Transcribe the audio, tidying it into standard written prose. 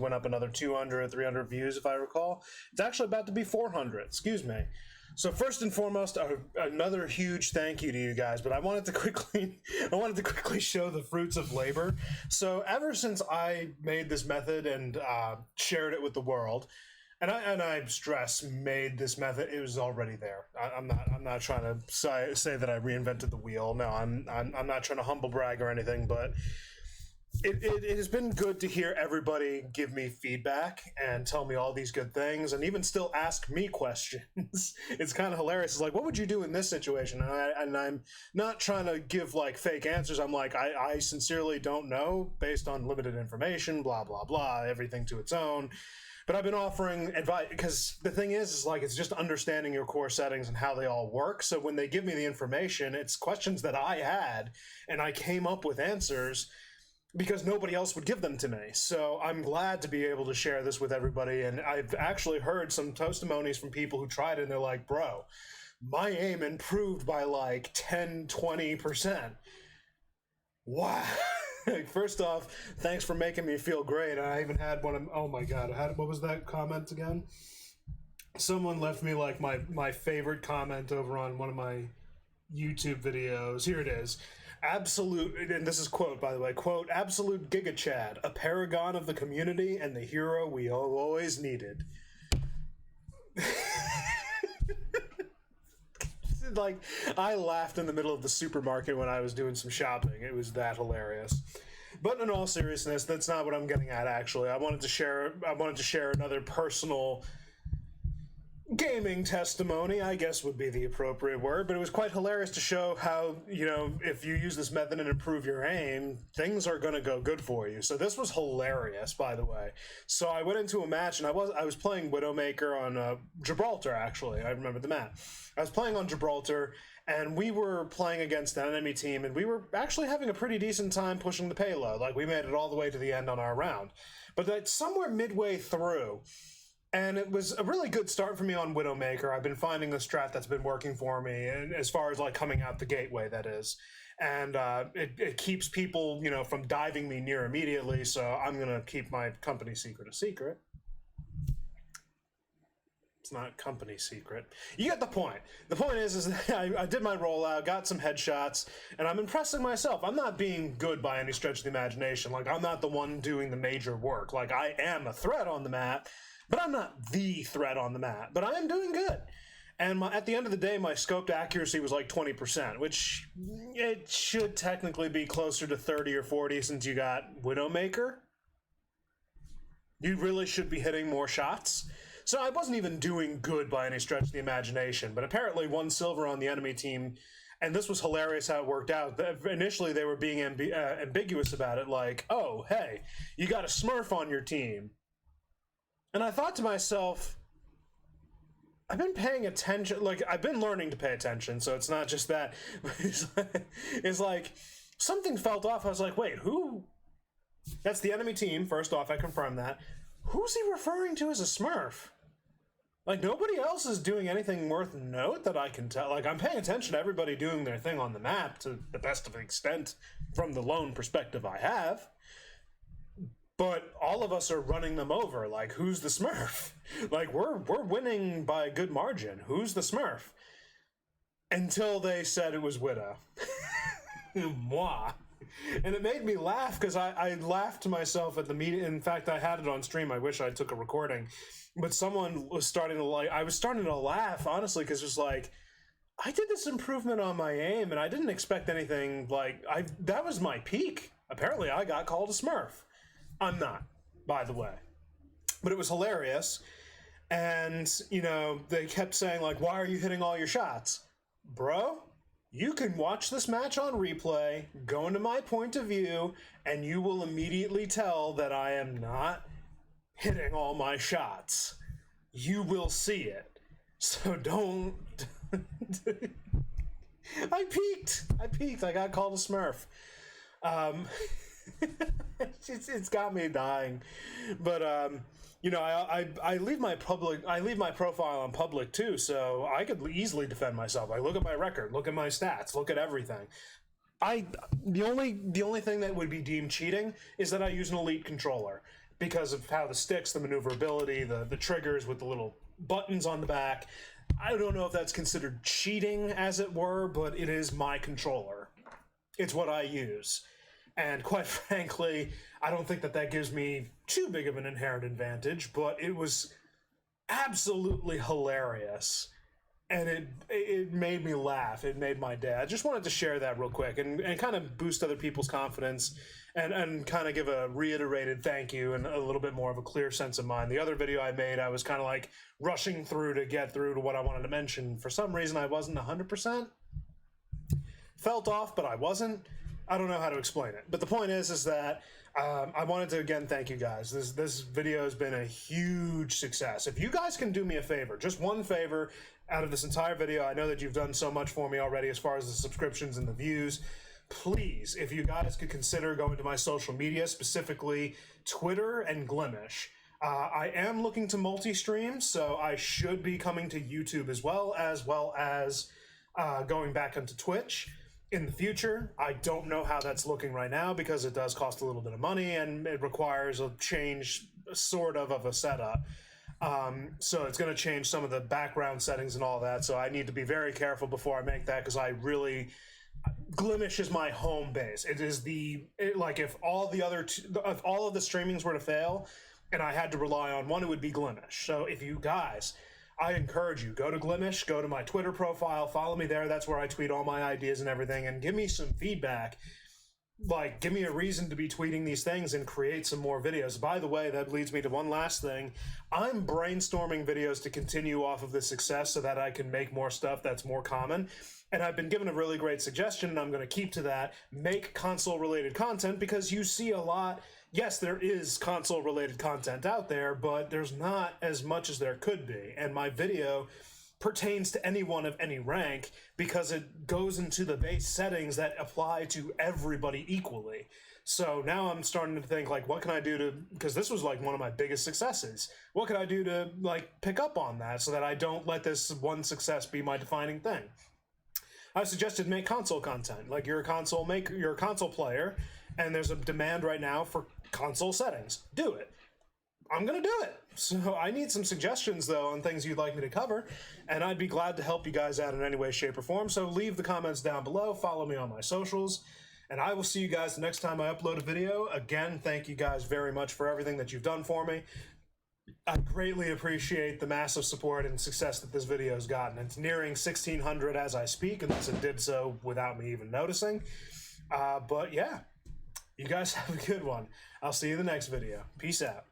went up another 200, 300 views, if I recall. It's actually about to be 400, excuse me. So first and foremost, another huge thank you to you guys, but I wanted to quickly show the fruits of labor. So ever since I made this method and shared it with the world, and I stress made this method, it was already there. I'm not trying to say that I reinvented the wheel. No, I'm not trying to humble brag or anything, but it has been good to hear everybody give me feedback and tell me all these good things and even still ask me questions. It's kind of hilarious. It's like, what would you do in this situation? And I'm not trying to give like fake answers. I'm like, I sincerely don't know based on limited information, blah, blah, blah, everything to its own. But I've been offering advice because the thing is like, it's just understanding your core settings and how they all work. So when they give me the information, it's questions that I had and I came up with answers because nobody else would give them to me. So I'm glad to be able to share this with everybody. And I've actually heard some testimonies from people who tried it and they're like, bro, my aim improved by like 10, 20%. Wow. First off, thanks for making me feel great. I even had one of, oh my God, what was that comment again? Someone left me like my favorite comment over on one of my YouTube videos. Here it is. Absolute, and this is quote, by the way, quote, absolute Giga Chad, a paragon of the community and the hero we always needed. Like, I laughed in the middle of the supermarket when I was doing some shopping. It was that hilarious. But in all seriousness, that's not what I'm getting at, actually. I wanted to share another personal gaming testimony, I guess would be the appropriate word, but it was quite hilarious to show how, you know, if you use this method and improve your aim, things are going to go good for you. So this was hilarious, by the way. So I went into a match and I was playing Widowmaker on Gibraltar, actually. I remember the map. I was playing on Gibraltar and we were playing against an enemy team and we were actually having a pretty decent time pushing the payload. Like, we made it all the way to the end on our round. But that's somewhere midway through, and it was a really good start for me on Widowmaker. I've been finding the strat that's been working for me, and as far as like coming out the gateway, that is. And it keeps people, you know, from diving me near immediately, so I'm going to keep my company secret a secret. It's not company secret. You get the point. The point is that I did my rollout, got some headshots, and I'm impressing myself. I'm not being good by any stretch of the imagination. Like, I'm not the one doing the major work. Like, I am a threat on the map, but I'm not the threat on the map. But I am doing good. And at the end of the day, my scoped accuracy was like 20%, which it should technically be closer to 30 or 40 since you got Widowmaker. You really should be hitting more shots. So I wasn't even doing good by any stretch of the imagination, but apparently 1 silver on the enemy team, and this was hilarious how it worked out. Initially, they were being ambiguous about it, like, oh, hey, you got a smurf on your team. And I thought to myself, I've been paying attention, like, I've been learning to pay attention, so it's not just that. It's like, something felt off. I was like, wait, who? That's the enemy team, first off, I confirmed that. Who's he referring to as a smurf? Like, nobody else is doing anything worth note that I can tell. Like, I'm paying attention to everybody doing their thing on the map to the best of the extent from the lone perspective I have. But all of us are running them over. Like, who's the smurf? Like, we're winning by a good margin. Who's the smurf? Until they said it was Widow. Moi. And it made me laugh because I laughed to myself at the meeting. In fact, I had it on stream. I wish I took a recording. But someone was starting to I was starting to laugh, honestly, because it was like, I did this improvement on my aim and I didn't expect anything like, that was my peak. Apparently I got called a smurf. I'm not, by the way. But it was hilarious. And, you know, they kept saying, like, why are you hitting all your shots? Bro, you can watch this match on replay, go into my point of view, and you will immediately tell that I am not hitting all my shots. You will see it. So don't... I peaked. I got called a smurf. It's got me dying, but you know, I leave my profile on public too, so I could easily defend myself. I look at my record, look at my stats, look at everything. The only thing that would be deemed cheating is that I use an elite controller. because of how the sticks, the maneuverability, the triggers with the little buttons on the back. I don't know if that's considered cheating, as it were, but it is my controller. It's what I use. And quite frankly, I don't think that gives me too big of an inherent advantage, but it was absolutely hilarious. And it made me laugh. It made my day. I just wanted to share that real quick and kind of boost other people's confidence and kind of give a reiterated thank you and a little bit more of a clear sense of mind. The other video I made, I was kind of like rushing through to get through to what I wanted to mention. For some reason, I wasn't 100%. Felt off, but I wasn't. I don't know how to explain it. But the point is that I wanted to, again, thank you guys. This video has been a huge success. If you guys can do me a favor, just one favor out of this entire video, I know that you've done so much for me already as far as the subscriptions and the views. Please, if you guys could consider going to my social media, specifically Twitter and Glimish. I am looking to multi-stream, so I should be coming to YouTube as well as going back onto Twitch in the future. I don't know how that's looking right now because it does cost a little bit of money and it requires a change sort of a setup. So it's going to change some of the background settings and all that, so I need to be very careful before I make that, because Glimish is my home base. It is like if all of the streamings were to fail and I had to rely on one, it would be Glimish. So if you guys, I encourage you, go to Glimish, go to my Twitter profile, follow me there. That's where I tweet all my ideas and everything, and give me some feedback. Like, give me a reason to be tweeting these things and create some more videos. By the way, that leads me to one last thing. I'm brainstorming videos to continue off of this success so that I can make more stuff that's more common. And I've been given a really great suggestion, and I'm going to keep to that. Make console-related content, because you see a lot. Yes, there is console-related content out there, but there's not as much as there could be. And my video pertains to anyone of any rank because it goes into the base settings that apply to everybody equally. So now I'm starting to think, like, what can I do to, because this was like one of my biggest successes, what can I do to like pick up on that so that I don't let this one success be my defining thing? I suggested make console content. Like, you're a console player, and there's a demand right now for console settings. Do it. I'm gonna do it. So I need some suggestions, though, on things you'd like me to cover, and I'd be glad to help you guys out in any way, shape, or form. So leave the comments down below, follow me on my socials, and I will see you guys the next time I upload a video. Again, thank you guys very much for everything that you've done for me. I greatly appreciate the massive support and success that this video has gotten. It's nearing 1,600 as I speak, unless it did so without me even noticing. But yeah, you guys have a good one. I'll see you in the next video. Peace out.